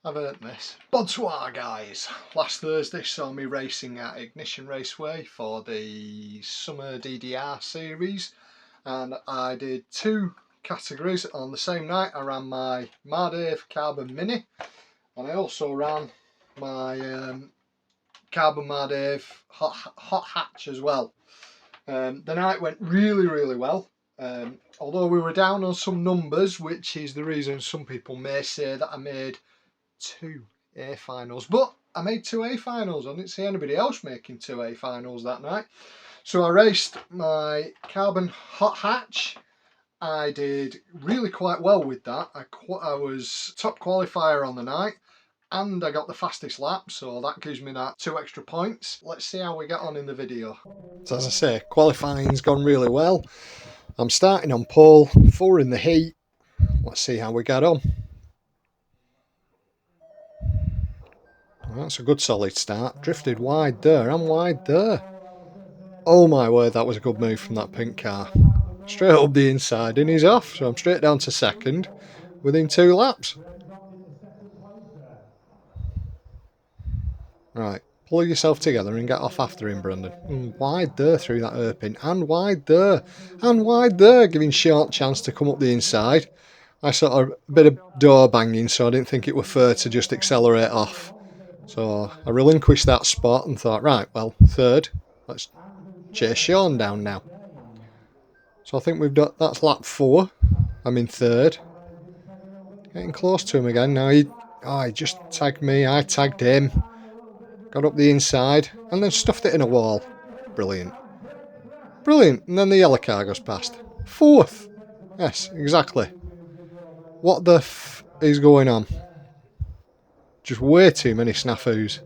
I've earned this. Bonsoir guys! Last Thursday saw me racing at Ignition Raceway for the Summer DDR series, and I did 2 categories on the same night. I ran my Mardave Carbon Mini, and I also ran my Carbon Mardave Hot Hatch as well. The night went really well. Although we were down on some numbers, which is the reason some people may say that I made 2 A finals, but I made 2 A finals. I didn't see anybody else making 2 A finals that night. So I raced my Carbon Hot Hatch. I did really quite well with that. I was top qualifier on the night, and I got the fastest lap, so that gives me that 2 extra points. Let's see how we get on in the video. So as I say, qualifying's gone really well. I'm starting on pole, 4 in the heat. Let's see how we get on. That's a good solid start. Drifted wide there and wide there. Oh my word, that was a good move from that pink car. Straight up the inside and he's off. So I'm straight down to second within 2 laps. Right, pull yourself together and get off after him, Brendan. And wide there through that hairpin. And wide there. And wide there, giving Short chance to come up the inside. I sort of a bit of door banging, so I didn't think it were fair to just accelerate off. So I relinquished that spot and thought, right, well, third, let's chase Sean down now. So I think we've done, that's lap 4. I'm in third. Getting close to him again. Now he just tagged me, I tagged him. Got up the inside and then stuffed it in a wall. Brilliant. Brilliant. And then the yellow car goes past. 4th. Yes, exactly. What the f is going on? Just way too many snafus.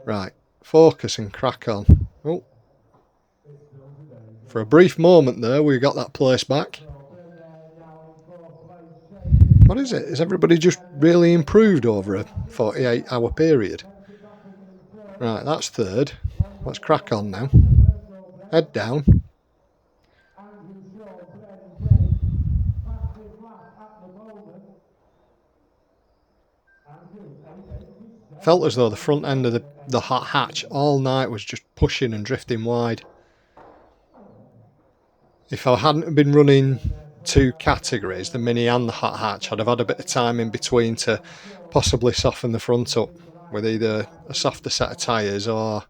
Right, focus and crack on. Oh. For a brief moment there, we got that place back. What is it? Is everybody just really improved over a 48-hour period? Right, that's third. Let's crack on now. Head down. Felt as though the front end of the hot hatch all night was just pushing and drifting wide. If I hadn't been running 2 categories, the mini and the hot hatch, I'd have had a bit of time in between to possibly soften the front up with either a softer set of tyres or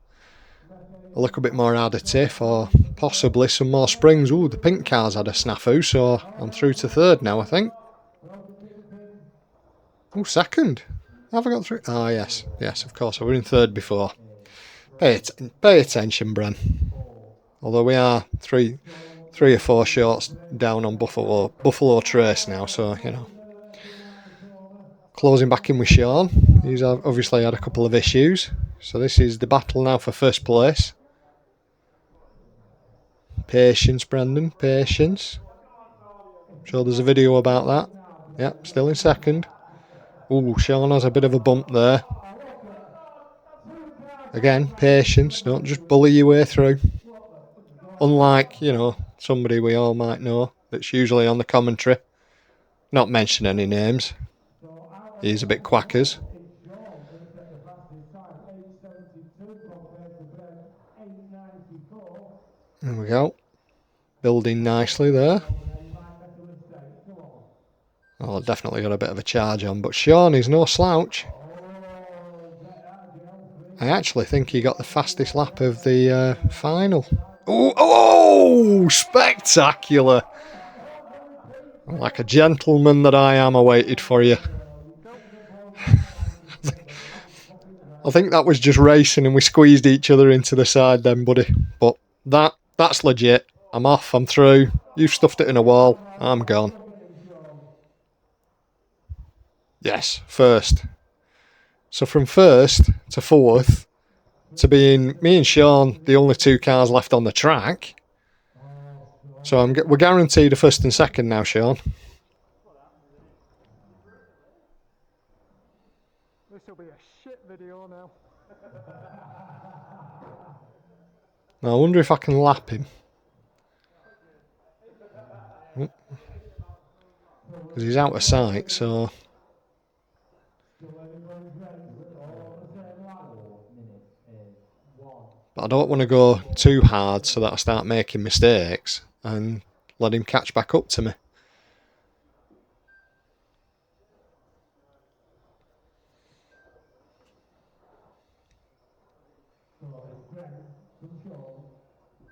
a little bit more additive or possibly some more springs. Ooh, the pink car's had a snafu, so I'm through to third now, I think. Oh, second. Have I got through? Ah, yes, of course. I was in third before. Pay attention, Bren. Although we are 3 or 4 shorts down on Buffalo Trace now, so, you know. Closing back in with Sean. He's obviously had a couple of issues. So this is the battle now for first place. Patience, Brendan, patience. I'm sure there's a video about that. Yep, still in second. Ooh, Sean has a bit of a bump there. Again, patience, don't just bully your way through. Unlike, you know, somebody we all might know that's usually on the commentary. Not mention any names. He's a bit quackers. There we go. Building nicely there. Oh, definitely got a bit of a charge on, but Sean is no slouch. I actually think he got the fastest lap of the final. Oh, spectacular! Like a gentleman that I am, I waited for you. I think that was just racing and we squeezed each other into the side then, buddy. But that's legit. I'm off, I'm through. You've stuffed it in a wall. I'm gone. Yes, first. So from first to 4th to being me and Sean, the only 2 cars left on the track. So we're guaranteed a first and second now, Sean. This will be a shit video now. Now I wonder if I can lap him. Because he's out of sight, so but I don't want to go too hard so that I start making mistakes and let him catch back up to me.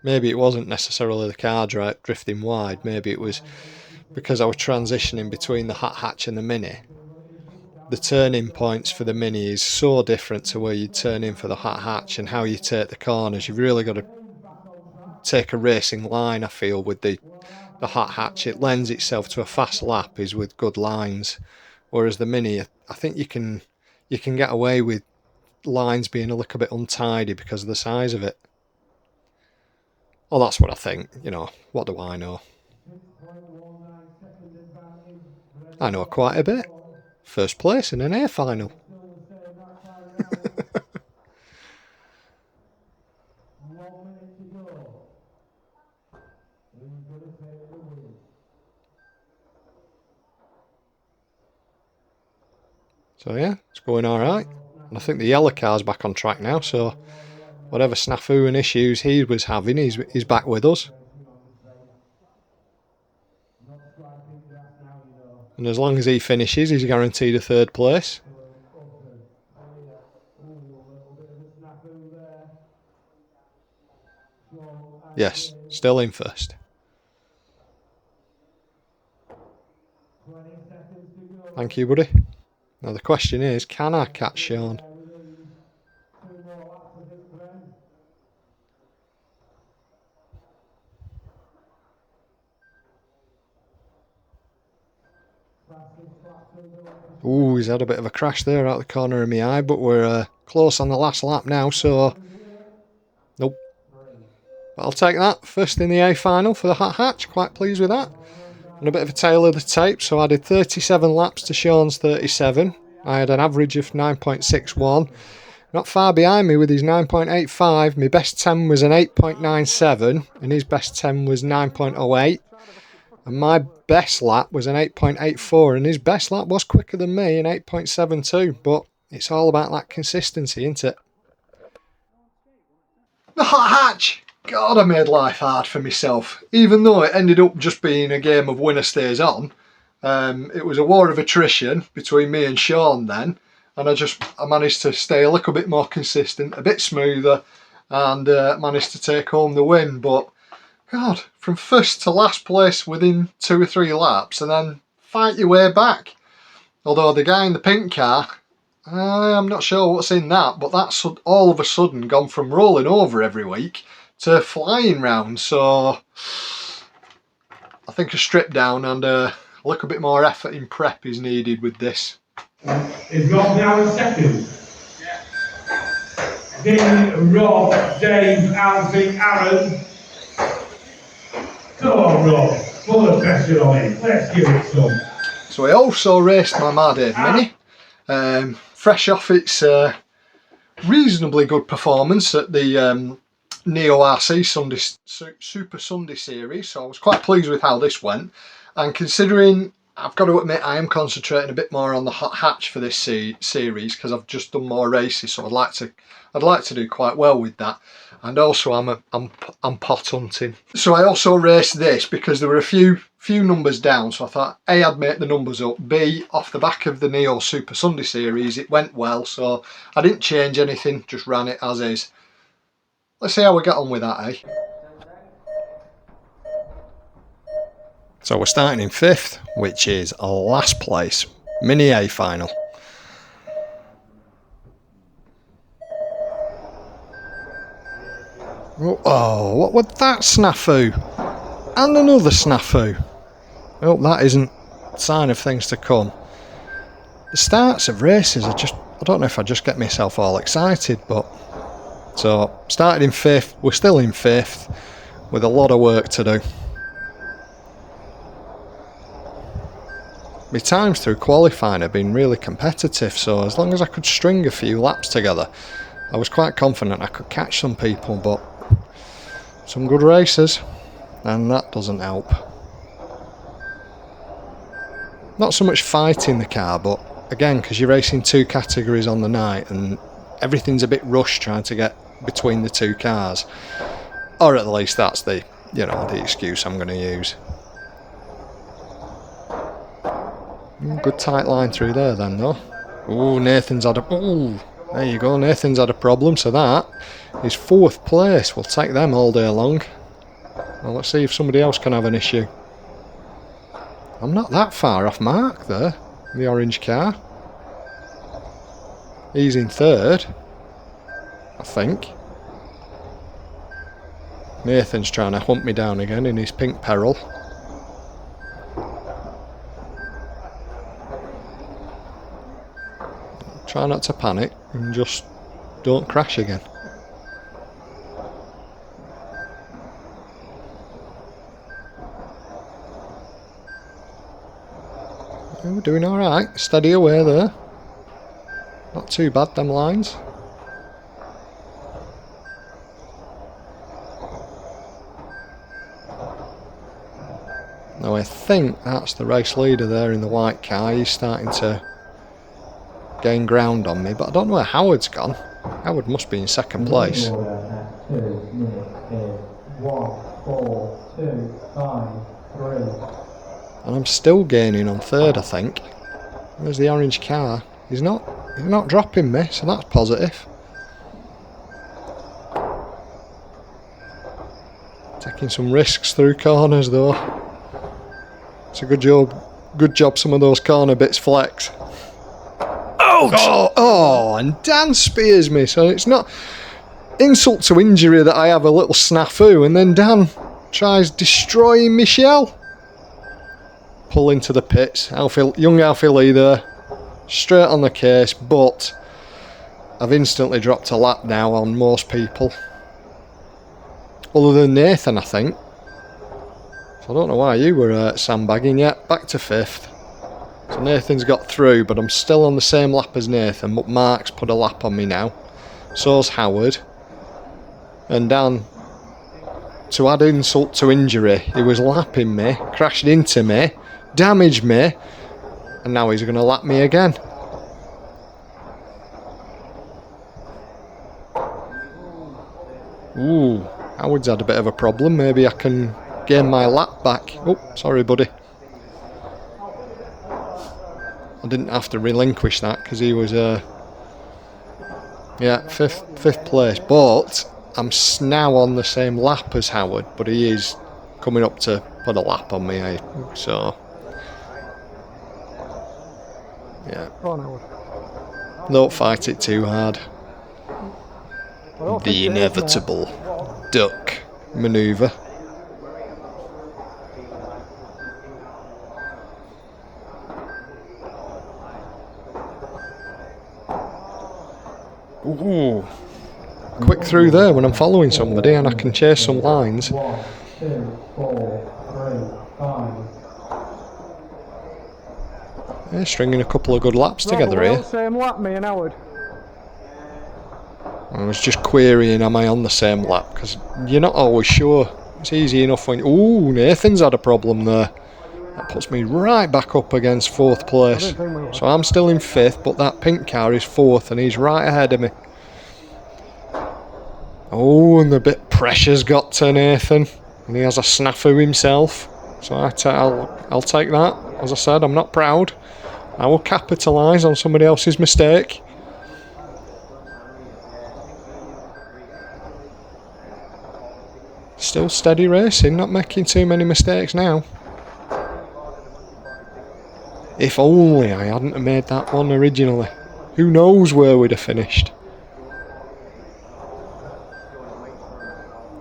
Maybe it wasn't necessarily the car drifting wide, maybe it was because I was transitioning between the hot hatch and the Mini. The turning points for the Mini is so different to where you turn in for the hot hatch, and how you take the corners. You've really got to take a racing line, I feel, with the hot hatch. It lends itself to a fast lap is with good lines, whereas the Mini, I think you can get away with lines being a little bit untidy because of the size of it. Well, that's what I think, you know, what do I know? I know quite a bit. First place in an A final. So yeah, it's going alright. And I think the yellow car's back on track now, so whatever snafu and issues he was having, he's back with us. And as long as he finishes, he's guaranteed a third place. Yes, still in first. Thank you, buddy. Now the question is, can I catch Sean? Ooh, he's had a bit of a crash there out the corner of my eye, but we're close on the last lap now, so nope. But I'll take that. First in the A final for the hot hatch, quite pleased with that. And a bit of a tail of the tape, so I did 37 laps to Sean's 37. I had an average of 9.61. Not far behind me with his 9.85. My best 10 was an 8.97, and his best 10 was 9.08. And my best lap was an 8.84, and his best lap was quicker than me, an 8.72. But it's all about that consistency, isn't it? The hot hatch! God, I made life hard for myself. Even though it ended up just being a game of winner stays on, it was a war of attrition between me and Sean then, and I managed to stay a little bit more consistent, a bit smoother, and managed to take home the win. But God, from first to last place within 2 or 3 laps, and then fight your way back. Although the guy in the pink car, I'm not sure what's in that, but that's all of a sudden gone from rolling over every week to flying round. So I think a strip down and a little bit more effort in prep is needed with this. Is Rob now in second? Then Rob, Dave, Alfie, Aaron. Come on, Rob, full of pressure on him. Let's give it some. So I also raced my Mardave Mini, fresh off its reasonably good performance at the Neo RC Super Sunday series, so I was quite pleased with how this went. And considering, I've got to admit, I am concentrating a bit more on the hot hatch for this series because I've just done more races, so I'd like to do quite well with that. And also I'm pot hunting, so I also raced this because there were a few numbers down, so I thought A, I'd make the numbers up, B, off the back of the Neo Super Sunday series it went well, so I didn't change anything, just ran it as is. Let's see how we get on with that, eh? So we're starting in 5th, which is last place, Mini A final. Oh, what was that snafu? And another snafu. I hope that isn't a sign of things to come. The starts of races are just, I don't know if I just get myself all excited, but... So, started in 5th, we're still in 5th, with a lot of work to do. My times through qualifying have been really competitive, so as long as I could string a few laps together, I was quite confident I could catch some people, but some good races, and that doesn't help. Not so much fighting the car, but again, because you're racing 2 categories on the night, and everything's a bit rushed trying to get between the two cars. Or at least that's the, you know, the excuse I'm going to use. Good tight line through there then though. Oh, Nathan's had a... Ooh, there you go, Nathan's had a problem, so that is 4th place. We'll take them all day long. Well, let's see if somebody else can have an issue. I'm not that far off Mark there, the orange car. He's in 3rd, I think. Nathan's trying to hunt me down again in his pink peril. Try not to panic and just don't crash again. We're doing alright, steady away there. Not too bad, them lines. Now I think that's the race leader there in the white car. He's starting to gain ground on me, but I don't know where Howard's gone. Howard must be in 2nd place. 2 minutes is 1, 4, 2, 5, 3. And I'm still gaining on 3rd, I think. Where's the orange car? He's not dropping me, so that's positive. Taking some risks through corners though. It's a good job some of those corner bits flex. Oh, and Dan spears me, so it's not insult to injury that I have a little snafu, and then Dan tries destroying Michelle. Pull into the pits. Young Alfie Lee there, straight on the case, but I've instantly dropped a lap now on most people. Other than Nathan, I think. So I don't know why you were sandbagging yet. Back to 5th. So Nathan's got through, but I'm still on the same lap as Nathan, but Mark's put a lap on me now. So's Howard. And Dan, to add insult to injury, he was lapping me, crashed into me, damaged me, and now he's going to lap me again. Ooh, Howard's had a bit of a problem. Maybe I can gain my lap back. Oh, sorry buddy. I didn't have to relinquish that because he was fifth place, but I'm now on the same lap as Howard, but he is coming up to put a lap on me, so yeah. Don't fight it too hard. The inevitable duck manoeuvre. Ooh, quick through there when I'm following somebody and I can chase some lines. 1, 2, 4, 3, 5. Yeah, stringing a couple of good laps together here. Same lap, me and Howard. I was just querying, am I on the same lap? Because you're not always sure. It's easy enough when... Ooh, Nathan's had a problem there. That puts me right back up against 4th place. So I'm still in 5th, but that pink car is 4th and he's right ahead of me. Oh, and the bit pressure's got to Nathan. And he has a snafu himself. So I'll take that. As I said, I'm not proud. I will capitalise on somebody else's mistake. Still steady racing, not making too many mistakes now. If only I hadn't made that one originally. Who knows where we'd have finished.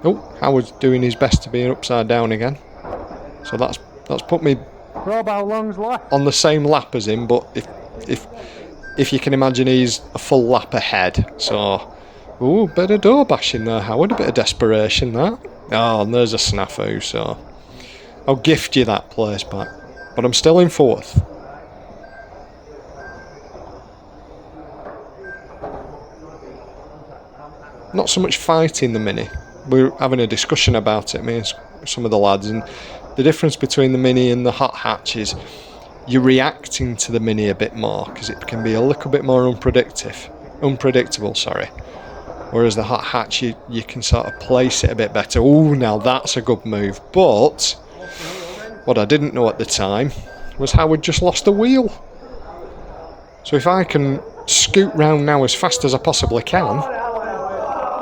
Oh, Howard's doing his best to be upside down again. So that's put me Rob, how long's left? on the same lap as him, but if you can imagine, he's a full lap ahead. So, ooh, bit of door bashing there, Howard, a bit of desperation there. Oh, and there's a snafu, so I'll gift you that place back. But I'm still in 4th. Not so much fighting the Mini. We're having a discussion about it, me and some of the lads, and the difference between the Mini and the hot hatch is you're reacting to the Mini a bit more because it can be a little bit more unpredictable. whereas the hot hatch you can sort of place it a bit better. Oh, now that's a good move. But what I didn't know at the time was how we'd just lost the wheel. So if I can scoot round now as fast as I possibly can,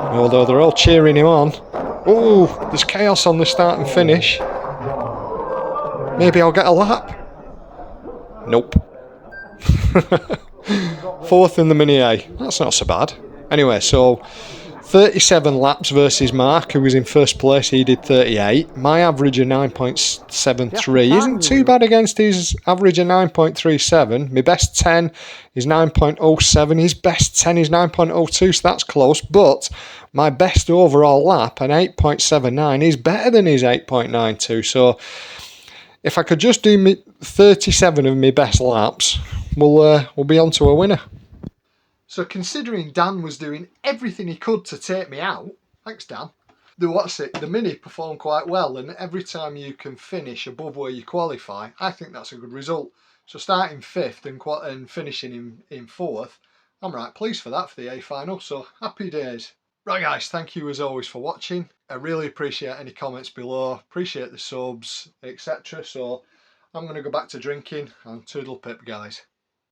although they're all cheering him on. Oh, there's chaos on the start and finish. Maybe I'll get a lap. Nope. Fourth in the Mini A. That's not so bad. Anyway, so 37 laps versus Mark, who was in first place. He did 38. My average of 9.73 isn't too bad against his average of 9.37. My best 10 is 9.07. His best 10 is 9.02, so that's close. But my best overall lap, an 8.79, is better than his 8.92. So if I could just do 37 of my best laps, we'll be on to a winner. So considering Dan was doing everything he could to take me out, thanks Dan, the Mini performed quite well, and every time you can finish above where you qualify, I think that's a good result. So starting 5th and finishing in 4th, I'm right pleased for that for the A final, so happy days. Right guys, thank you as always for watching. I really appreciate any comments below, appreciate the subs, etc. So I'm going to go back to drinking and toodle pip guys.